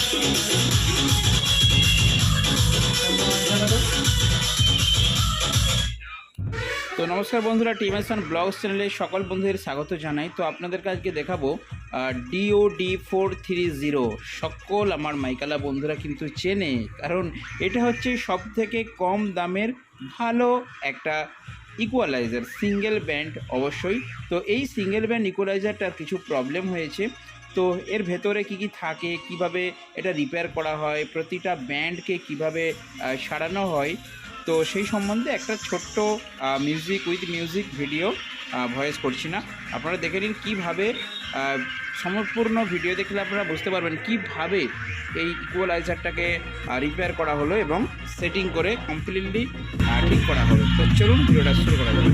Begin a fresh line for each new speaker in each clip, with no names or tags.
তো নমস্কার বন্ধুরা, টিএমএসএন ব্লগস চ্যানেলে সকল বন্ধুদের স্বাগত জানাই। তো আপনাদেরকে আজকে দেখাবো DOD430। সকল আমার মাইকালা বন্ধুরা কিন্তু চেনে, কারণ এটা হচ্ছে সব থেকে কম দামের ভালো একটা ইকুয়ালাইজার, সিঙ্গেল ব্যান্ড অবশ্যই। তো এই সিঙ্গেল ব্যান্ড ইকুয়ালাইজারটার কিছু প্রবলেম হয়েছে। তো এর ভেতরে কি কি থাকে, কিভাবে এটা রিপেয়ার করা হয়, প্রতিটা ব্যান্ডকে কিভাবে সারানো হয়, তো সেই সম্বন্ধে একটা ছোট্ট music with music video voice করছি না, আপনারা দেখে নিন কীভাবে। সম্পূর্ণ ভিডিও দেখলে আপনারা বুঝতে পারবেন কিভাবে এই ইকুয়ালাইজারটাকে রিপেয়ার করা হলো এবং সেটিং করে কমপ্লিটলি ঠিক করা হলো। তো চলুন ভিডিওটা শুরু করা যাবে।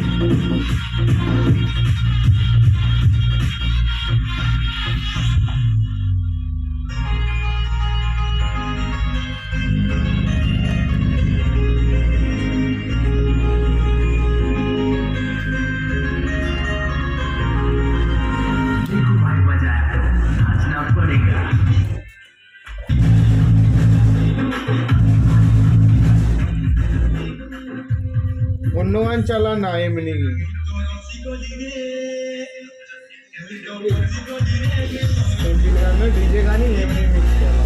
অন্য গান চালা না, এমনি ডিজে গানই এমনি মিক্স চালা।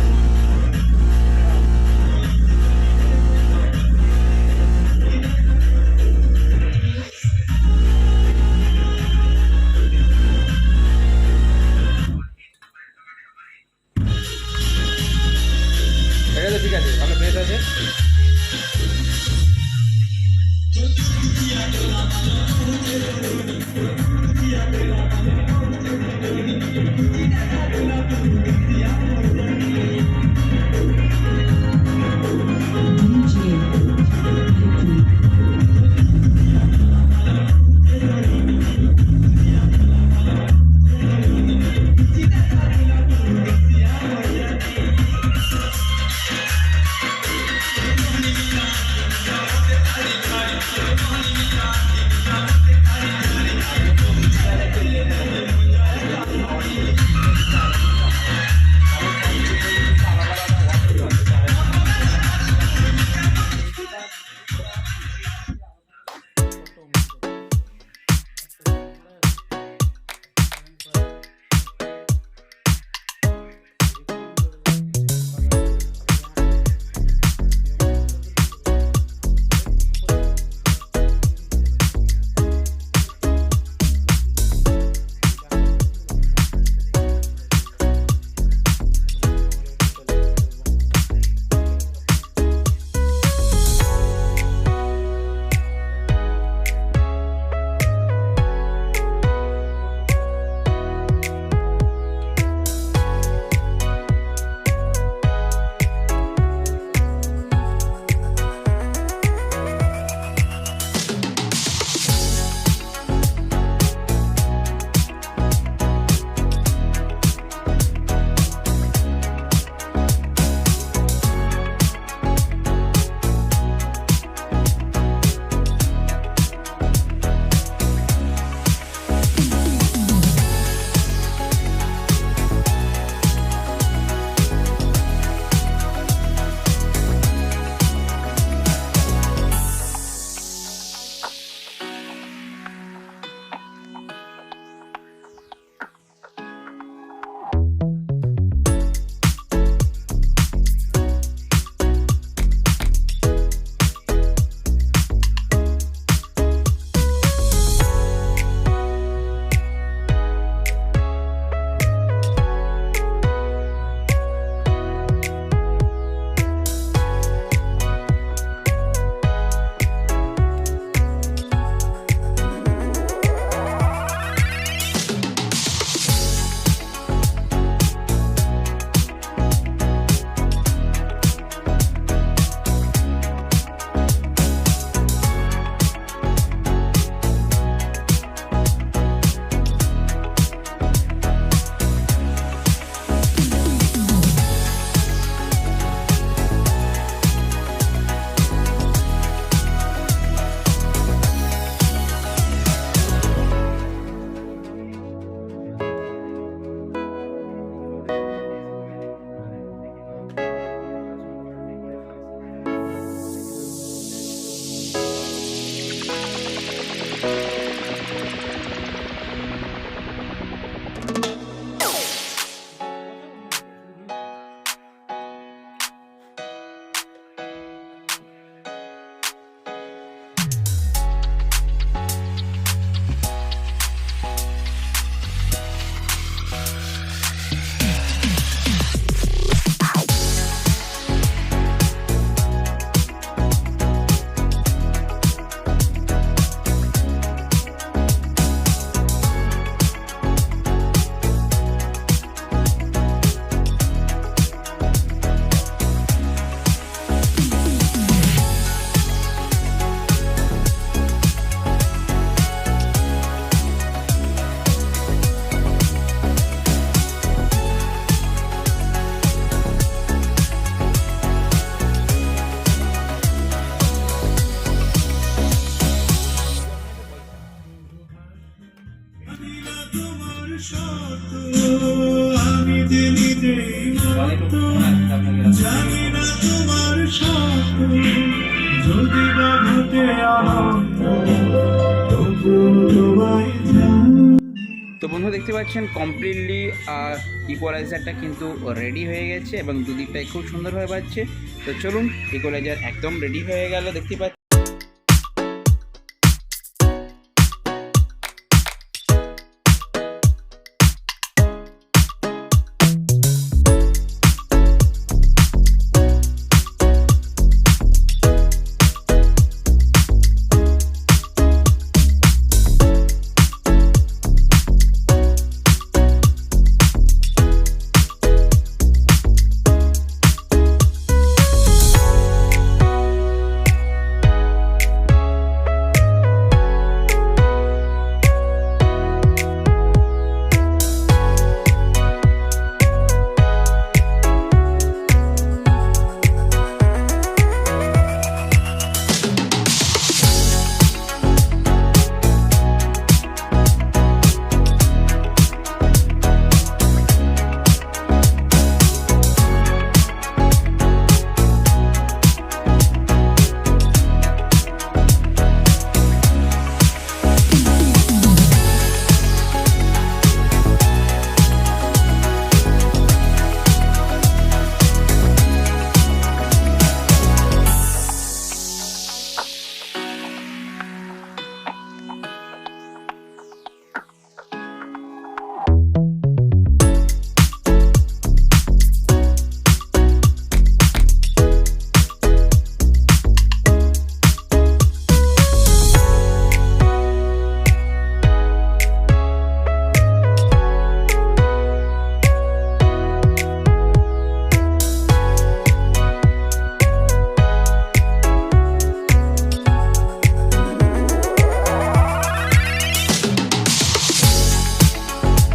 এটা তো ঠিক আছে, ভালো বেস আছে।
তো বন্ধু দেখতে পাচ্ছেন কমপ্লিটলি ইকুয়ালাইজারটা কিন্তু রেডি হয়ে গেছে এবং দুদিকটাই খুব সুন্দরভাবে বাজছে। তো চলুন, ইকুয়ালাইজার একদম রেডি হয়ে গেল দেখতে পাচ্ছেন।